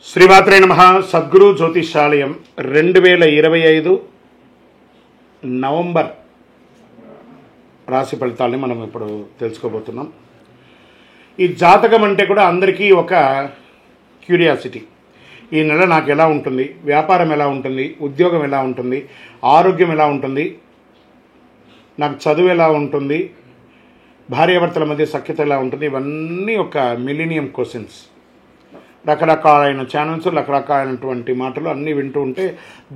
శ్రీమాత్రే నమః. సద్గురు జ్యోతిషాలయం 2025 నవంబర్ రాశి ఫలితాలని మనం ఇప్పుడు తెలుసుకోబోతున్నాం. ఈ జాతకం అంటే కూడా అందరికీ ఒక క్యూరియాసిటీ. ఈ నెల నాకు ఎలా ఉంటుంది, వ్యాపారం ఎలా ఉంటుంది, ఉద్యోగం ఎలా ఉంటుంది, ఆరోగ్యం ఎలా ఉంటుంది, నాకు చదువు ఎలా ఉంటుంది, భార్యాభర్తల మధ్య సఖ్యత ఎలా ఉంటుంది, ఇవన్నీ ఒక మిలీనియం క్వశ్చన్స్. రకరకాలైన ఛానల్స్, రకరకాలైనటువంటి మాటలు అన్నీ వింటూ ఉంటే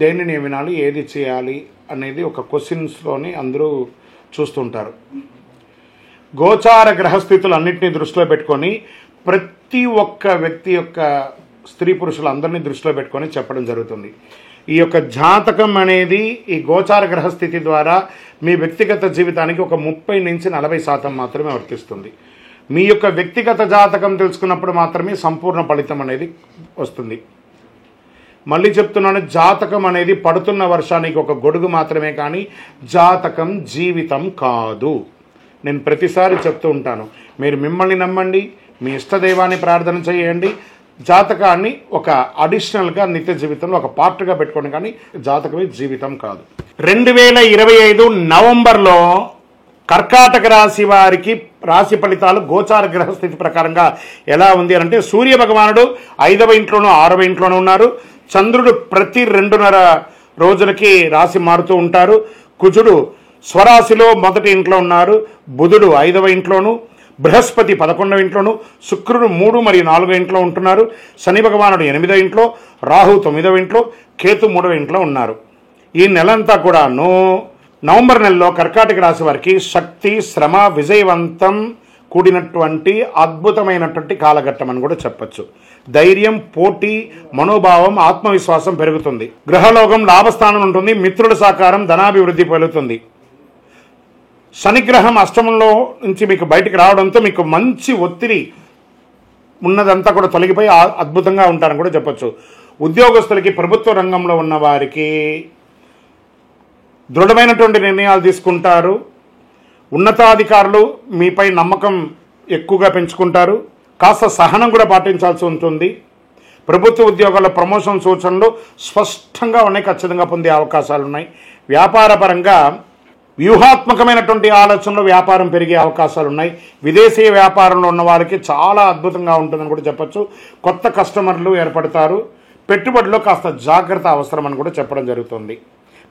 దేనిని వినాలి, ఏది చేయాలి అనేది ఒక క్వశ్చన్స్లోని అందరూ చూస్తుంటారు. గోచార గ్రహస్థితులు అన్నింటినీ దృష్టిలో పెట్టుకొని ప్రతి ఒక్క వ్యక్తి యొక్క స్త్రీ పురుషులు అందరినీ దృష్టిలో పెట్టుకొని చెప్పడం జరుగుతుంది. ఈ యొక్క జాతకం అనేది ఈ గోచార గ్రహస్థితి ద్వారా మీ వ్యక్తిగత జీవితానికి ఒక 30 నుంచి 40% మాత్రమే వర్తిస్తుంది. మీ యొక్క వ్యక్తిగత జాతకం తెలుసుకున్నప్పుడు మాత్రమే సంపూర్ణ ఫలితం అనేది వస్తుంది. మళ్ళీ చెప్తున్నాను, జాతకం అనేది పడుతున్న వర్షానికి ఒక గొడుగు మాత్రమే, కానీ జాతకం జీవితం కాదు. నేను ప్రతిసారి చెప్తూ ఉంటాను, మీరు మిమ్మల్ని నమ్మండి, మీ ఇష్టదైవాన్ని ప్రార్థన చేయండి, జాతకాన్ని ఒక అడిషనల్గా నిత్య జీవితంలో ఒక పార్ట్గా పెట్టుకోండి, కానీ జాతకమే జీవితం కాదు. 2025 నవంబర్లో కర్కాటక రాశి వారికి రాశి ఫలితాలు గోచార గ్రహస్థితి ప్రకారంగా ఎలా ఉంది అంటే, సూర్య భగవానుడు 5వ ఇంట్లోనూ 6వ ఇంట్లోనూ ఉన్నారు. చంద్రుడు ప్రతి 2.5 రోజులకి రాశి మారుతూ ఉంటారు. కుజుడు స్వరాశిలో 1వ ఇంట్లో ఉన్నారు. బుధుడు 5వ ఇంట్లోనూ, బృహస్పతి 11వ ఇంట్లోనూ, శుక్రుడు 3 మరియు 4వ ఇంట్లో ఉంటున్నారు. శని భగవానుడు 8వ ఇంట్లో, రాహు 9వ ఇంట్లో, కేతు 3వ ఇంట్లో ఉన్నారు. ఈ నెలంతా కూడాను నవంబర్ నెలలో కర్కాటక రాశి వారికి శక్తి, శ్రమ, విజయవంతం కూడినటువంటి అద్భుతమైనటువంటి కాలఘట్టం అని కూడా చెప్పచ్చు. ధైర్యం, పోటీ, మనోభావం, ఆత్మవిశ్వాసం పెరుగుతుంది. గ్రహలోకం లాభస్థానం ఉంటుంది. మిత్రుల సహకారం, ధనాభివృద్ధి పెరుగుతుంది. శనిగ్రహం అష్టమంలో నుంచి మీకు బయటికి రావడంతో మీకు మంచి ఒత్తిడి ఉన్నదంతా కూడా తొలగిపోయి అద్భుతంగా ఉంటారని కూడా చెప్పచ్చు. ఉద్యోగస్తులకి, ప్రభుత్వ రంగంలో ఉన్న వారికి దృఢమైనటువంటి నిర్ణయాలు తీసుకుంటారు. ఉన్నతాధికారులు మీపై నమ్మకం ఎక్కువగా పెంచుకుంటారు. కాస్త సహనం కూడా పాటించాల్సి ఉంటుంది. ప్రభుత్వ ఉద్యోగాల ప్రమోషన్ సూచనలు స్పష్టంగా ఉన్నాయి, ఖచ్చితంగా పొందే అవకాశాలు ఉన్నాయి. వ్యాపారపరంగా వ్యూహాత్మకమైనటువంటి ఆలోచనలు వ్యాపారం పెరిగే అవకాశాలు ఉన్నాయి. విదేశీ వ్యాపారంలో ఉన్న వారికి చాలా అద్భుతంగా ఉంటుందని కూడా చెప్పచ్చు. కొత్త కస్టమర్లు ఏర్పడతారు. పెట్టుబడిలో కాస్త జాగ్రత్త అవసరం అని కూడా చెప్పడం జరుగుతుంది.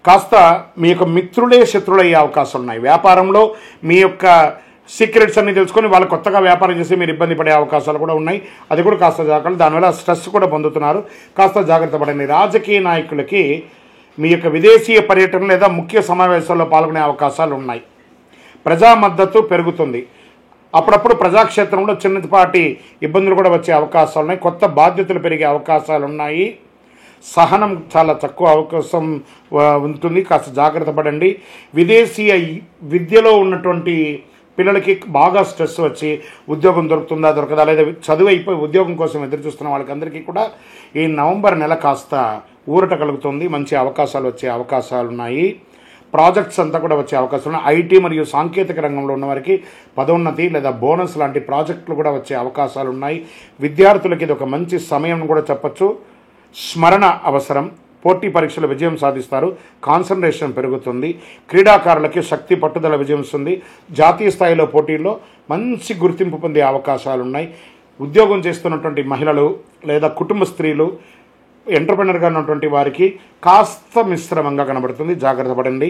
కాస్త మీ యొక్క మిత్రులే శత్రులు అయ్యే అవకాశాలు ఉన్నాయి. వ్యాపారంలో మీ యొక్క సీక్రెట్స్ అన్ని తెలుసుకొని వాళ్ళు కొత్తగా వ్యాపారం చేసి మీరు ఇబ్బంది పడే అవకాశాలు కూడా ఉన్నాయి. అది కూడా కాస్త జాగ్రత్త. దానివల్ల స్ట్రెస్ కూడా పొందుతున్నారు. కాస్త జాగ్రత్త పడండి. రాజకీయ నాయకులకి మీ యొక్క విదేశీయ పర్యటన లేదా ముఖ్య సమావేశాల్లో పాల్గొనే అవకాశాలు ఉన్నాయి. ప్రజా మద్దతు పెరుగుతుంది. అప్పుడప్పుడు ప్రజాక్షేత్రంలో చిన్నపాటి ఇబ్బందులు కూడా వచ్చే అవకాశాలు ఉన్నాయి. కొత్త బాధ్యతలు పెరిగే అవకాశాలు ఉన్నాయి. సహనం చాలా తక్కువ అవకాశం ఉంటుంది. కాస్త జాగ్రత్త పడండి. విదేశీయ విద్యలో ఉన్నటువంటి పిల్లలకి బాగా స్ట్రెస్ వచ్చి ఉద్యోగం దొరుకుతుందా దొరకదా, లేదా చదువు అయిపోయి ఉద్యోగం కోసం ఎదురు చూస్తున్న వాళ్ళకందరికీ కూడా ఈ నవంబర్ నెల కాస్త ఊరట కలుగుతుంది. మంచి అవకాశాలు వచ్చే అవకాశాలు ఉన్నాయి. ప్రాజెక్ట్స్ అంతా కూడా వచ్చే అవకాశాలు ఉన్నాయి. ఐటీ మరియు సాంకేతిక రంగంలో ఉన్న వారికి పదోన్నతి లేదా బోనస్ లాంటి ప్రాజెక్టులు కూడా వచ్చే అవకాశాలు ఉన్నాయి. విద్యార్థులకి ఇది ఒక మంచి సమయం కూడా చెప్పచ్చు. స్మరణ అవసరం. పోటీ పరీక్షలు విజయం సాధిస్తారు. కాన్సన్ట్రేషన్ పెరుగుతుంది. క్రీడాకారులకి శక్తి, పట్టుదల విజయం వస్తుంది. జాతీయ స్థాయిలో పోటీల్లో మంచి గుర్తింపు పొందే అవకాశాలు ఉన్నాయి. ఉద్యోగం చేస్తున్నటువంటి మహిళలు లేదా కుటుంబ స్త్రీలు, ఎంటర్‌ప్రెన్యూర్‌గా ఉన్నటువంటి వారికి కాస్త మిశ్రమంగా కనబడుతుంది. జాగ్రత్త పడండి.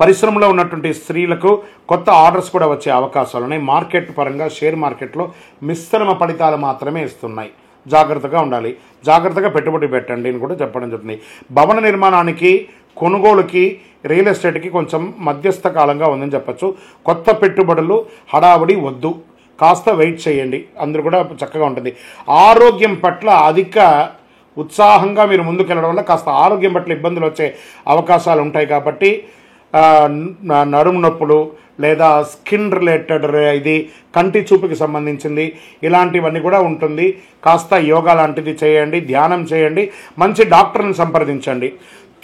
పరిశ్రమలో ఉన్నటువంటి స్త్రీలకు కొత్త ఆర్డర్స్ కూడా వచ్చే అవకాశాలు ఉన్నాయి. మార్కెట్ పరంగా షేర్ మార్కెట్లో మిశ్రమ ఫలితాలు మాత్రమే ఇస్తున్నాయి. జాగ్రత్తగా ఉండాలి. జాగ్రత్తగా పెట్టుబడి పెట్టండి అని కూడా చెప్పడం జరుగుతుంది. భవన నిర్మాణానికి, కొనుగోలుకి, రియల్ ఎస్టేట్కి కొంచెం మధ్యస్థ కాలంగా ఉందని చెప్పచ్చు. కొత్త పెట్టుబడులు హడావుడి వద్దు. కాస్త వెయిట్ చేయండి. అందరూ కూడా చక్కగా ఉంటుంది. ఆరోగ్యం పట్ల అధిక ఉత్సాహంగా మీరు ముందుకెళ్ళడం వల్ల కాస్త ఆరోగ్యం పట్ల ఇబ్బందులు వచ్చే అవకాశాలు ఉంటాయి. కాబట్టి నడుము నొప్పులు లేదా స్కిన్ రిలేటెడ్, ఇది కంటి చూపుకి సంబంధించింది, ఇలాంటివన్నీ కూడా ఉంటుంది. కాస్త యోగా లాంటిది చేయండి, ధ్యానం చేయండి, మంచి డాక్టర్ని సంప్రదించండి.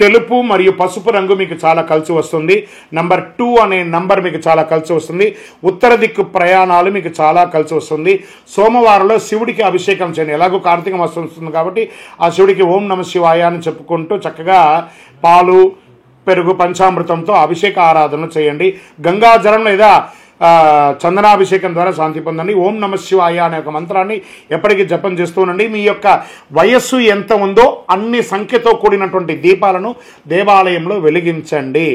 తెలుపు మరియు పసుపు రంగు మీకు చాలా కలిసి వస్తుంది. నంబర్ 2 అనే నంబర్ మీకు చాలా కలిసి వస్తుంది. ఉత్తర దిక్కు ప్రయాణాలు మీకు చాలా కలిసి వస్తుంది. సోమవారంలో శివుడికి అభిషేకం చేయండి. ఎలాగో కార్తీక మాసం వస్తుంది కాబట్టి ఆ శివుడికి ఓం నమ శివాయ అని చెప్పుకుంటూ చక్కగా పాలు పెరుగు పంచామృతంతో అభిషేక ఆరాధన చేయండి. గంగాజలం లేదా చందనాభిషేకం ద్వారా శాంతి పొందండి. ఓం నమ శివాయ అనే ఒక మంత్రాన్ని ఎప్పటికీ జపం చేస్తూ ఉండండి. మీ యొక్క వయస్సు ఎంత ఉందో అన్ని సంఖ్యతో కూడినటువంటి దీపాలను దేవాలయంలో వెలిగించండి.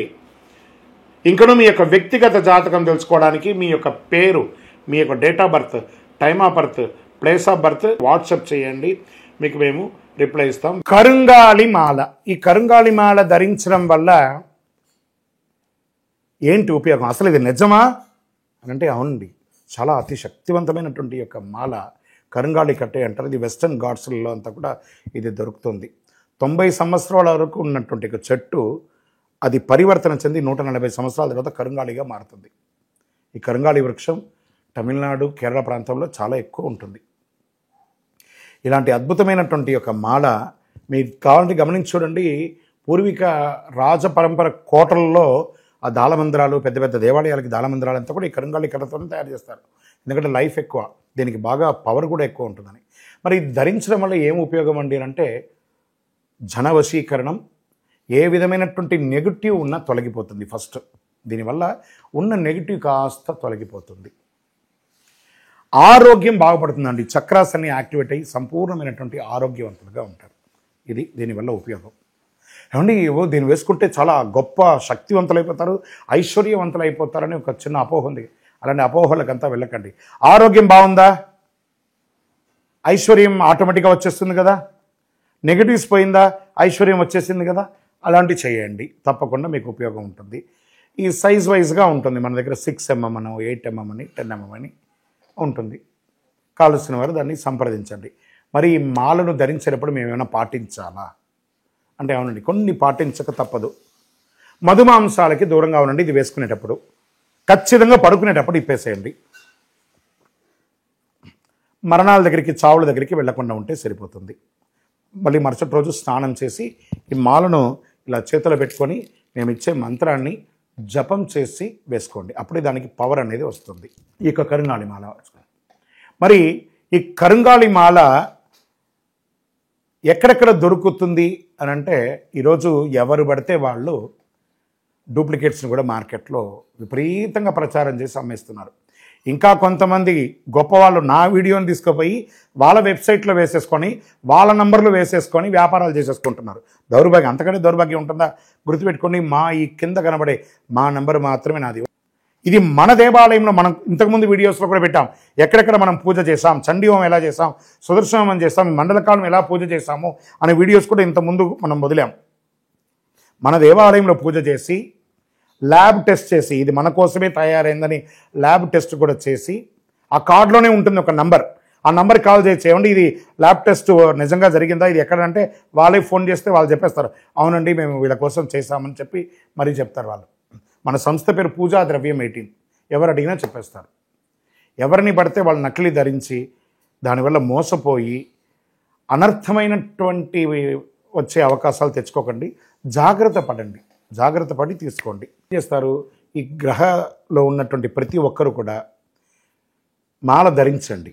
ఇంకను మీ యొక్క వ్యక్తిగత జాతకం తెలుసుకోవడానికి మీ యొక్క పేరు, మీ యొక్క date of birth, time of birth, place of birth WhatsApp చేయండి. మీకు మేము రిప్లై ఇస్తాం. కరుంగాళి మాల. ఈ కరుంగాళి మాల ధరించడం వల్ల ఏంటి ఉపయోగం? అసలు ఇది నిజమా అని అంటే అవునండి, చాలా అతి శక్తివంతమైనటువంటి యొక్క మాల కరుంగాళి కట్టే అంటారు. ఇది వెస్టర్న్ ఘాట్స్లలో అంతా కూడా ఇది దొరుకుతుంది. 90 సంవత్సరాల వరకు ఉన్నటువంటి ఒక చెట్టు అది పరివర్తన చెంది 140 సంవత్సరాల తర్వాత కరుంగాళిగా మారుతుంది. ఈ కరుంగాళి వృక్షం తమిళనాడు, కేరళ ప్రాంతంలో చాలా ఎక్కువ ఉంటుంది. ఇలాంటి అద్భుతమైనటువంటి యొక్క మాల మీరు కావాలంటే గమనించి చూడండి. పూర్వీక రాజ పరంపర కోటలలో ఆ దాళమందిరాలు, పెద్ద పెద్ద దేవాలయాలకి దాళమందిరాలు అంతా కూడా ఈ కరుంగాళి కర్రతోనే తయారు చేస్తారు. ఎందుకంటే లైఫ్ ఎక్కువ, దీనికి బాగా పవర్ కూడా ఎక్కువ ఉంటుందని. మరి ఇది ధరించడం వల్ల ఏం ఉపయోగం అండి అంటే జన వశీకరణం, ఏ విధమైనటువంటి నెగిటివ్ ఉన్నా తొలగిపోతుంది. ఫస్ట్ దీనివల్ల ఉన్న నెగిటివ్ కాస్త తొలగిపోతుంది. ఆరోగ్యం బాగుపడుతుందండి. చక్రాస్ అన్ని యాక్టివేట్ అయ్యి సంపూర్ణమైనటువంటి ఆరోగ్యవంతులుగా ఉంటారు. ఇది దీనివల్ల ఉపయోగం. ఏమండి దీన్ని వేసుకుంటే చాలా గొప్ప శక్తివంతులైపోతారు, ఐశ్వర్యవంతులు అయిపోతారని ఒక చిన్న అపోహ ఉంది. అలాంటి అపోహలకంతా వెళ్ళకండి. ఆరోగ్యం బాగుందా, ఐశ్వర్యం ఆటోమేటిక్గా వచ్చేస్తుంది కదా. నెగిటివ్స్ పోయిందా, ఐశ్వర్యం వచ్చేసింది కదా. అలాంటివి చేయండి, తప్పకుండా మీకు ఉపయోగం ఉంటుంది. ఈ సైజ్ వైజ్గా ఉంటుంది. మన దగ్గర 6 mm అని, 8 mm అని, 10 mm అని ఉంటుంది. కావలసిన వారు దాన్ని సంప్రదించండి. మరి ఈ మాలను ధరించేటప్పుడు మేము ఏమైనా పాటించాలా అంటే అవునండి, కొన్ని పాటించక తప్పదు. మధుమాంసాలకి దూరంగా ఉండండి. ఇది వేసుకునేటప్పుడు ఖచ్చితంగా పడుకునేటప్పుడు ఇప్పేసేయండి. మరణాల దగ్గరికి, చావుల దగ్గరికి వెళ్లకుండా ఉంటే సరిపోతుంది. మళ్ళీ మరుసటి రోజు స్నానం చేసి ఈ మాలను ఇలా చేతిలో పెట్టుకొని మేము ఇచ్చే మంత్రాన్ని జపం చేసి వేసుకోండి. అప్పుడే దానికి పవర్ అనేది వస్తుంది. ఈ యొక్క కరుంగాళి మాల. మరి ఈ కరుంగాళి మాల ఎక్కడెక్కడ దొరుకుతుంది అని అంటే ఈరోజు ఎవరు పడితే వాళ్ళు డూప్లికేట్స్ని కూడా మార్కెట్లో విపరీతంగా ప్రచారం చేసి అమ్మేస్తున్నారు. ఇంకా కొంతమంది గొప్పవాళ్ళు నా వీడియోని తీసుకుపోయి వాళ్ళ వెబ్సైట్లో వేసేసుకొని వాళ్ళ నంబర్లు వేసేసుకొని వ్యాపారాలు చేసేసుకుంటున్నారు. దౌర్భాగ్యం, అంతకంటే దౌర్భాగ్యం ఉంటుందా? గుర్తుపెట్టుకొని మా ఈ కింద కనబడే మా నంబర్ మాత్రమే నాది. ఇది మన దేవాలయంలో మనం ఇంతకుముందు వీడియోస్లో కూడా పెట్టాం. ఎక్కడెక్కడ మనం పూజ చేసాం, చండీహోమం ఎలా చేసాం, సుదర్శనం చేసాం, మండలకాలం ఎలా పూజ చేసాము అనే వీడియోస్ కూడా ఇంతకుముందు మనం వదిలాం. మన దేవాలయంలో పూజ చేసి ల్యాబ్ టెస్ట్ చేసి ఇది మన కోసమే తయారైందని ల్యాబ్ టెస్ట్ కూడా చేసి ఆ కార్డులోనే ఉంటుంది ఒక నంబర్. ఆ నంబర్కి కాల్ చేసి ఏమండి ఇది ల్యాబ్ టెస్ట్ నిజంగా జరిగిందా, ఇది ఎక్కడంటే వాళ్ళే ఫోన్ చేస్తే వాళ్ళు చెప్పేస్తారు అవునండి మేము వీళ్ళ కోసం చేశామని చెప్పి మరీ చెప్తారు వాళ్ళు. మన సంస్థ పేరు పూజా ద్రవ్యం 18. ఎవరు అడిగినా చెప్పేస్తారు. ఎవరిని పడితే వాళ్ళు నకిలీ ధరించి దానివల్ల మోసపోయి అనర్థమైనటువంటి వచ్చే అవకాశాలు తెచ్చుకోకండి. జాగ్రత్త పడండి, జాగ్రత్త పడి తీసుకోండి. చేస్తారు ఈ గ్రహలో ఉన్నటువంటి ప్రతి ఒక్కరు కూడా మాల ధరించండి.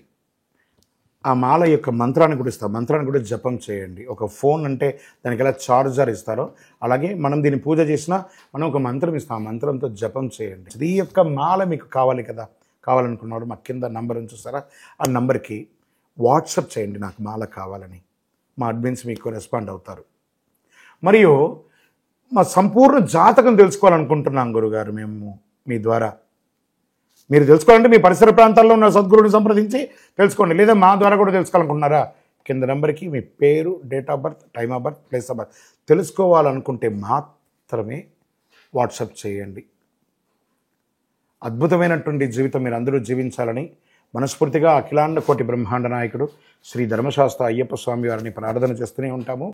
ఆ మాల యొక్క మంత్రాన్ని కూడా ఇస్తారు, మంత్రాన్ని కూడా జపం చేయండి. ఒక ఫోన్ అంటే దానికి ఎలా చార్జర్ ఇస్తారో అలాగే మనం దీన్ని పూజ చేసినా మనం ఒక మంత్రం ఇస్తాం, ఆ మంత్రంతో జపం చేయండి. ఈ యొక్క మాల మీకు కావాలి కదా, కావాలనుకున్నాడు మా కింద నంబర్ చూస్తారా, ఆ నంబర్కి వాట్సాప్ చేయండి నాకు మాల కావాలని. మా అడ్మిన్స్ మీకు రెస్పాండ్ అవుతారు. మరియు మా సంపూర్ణ జాతకం తెలుసుకోవాలనుకుంటున్నాం గురుగారు మేము మీ ద్వారా. మీరు తెలుసుకోవాలంటే మీ పరిసర ప్రాంతాల్లో ఉన్న సద్గురుని సంప్రదించి తెలుసుకోండి. లేదా మా ద్వారా కూడా తెలుసుకోవాలనుకుంటున్నారా, కింద నెంబర్కి మీ పేరు, date of birth, time of birth, place of birth తెలుసుకోవాలనుకుంటే మాత్రమే వాట్సాప్ చేయండి. అద్భుతమైనటువంటి జీవితం మీరు అందరూ జీవించాలని మనస్ఫూర్తిగా అఖిలాండ కోటి బ్రహ్మాండ నాయకుడు శ్రీ ధర్మశాస్త్ర అయ్యప్ప స్వామి వారిని ప్రార్థన చేస్తూనే ఉంటాము.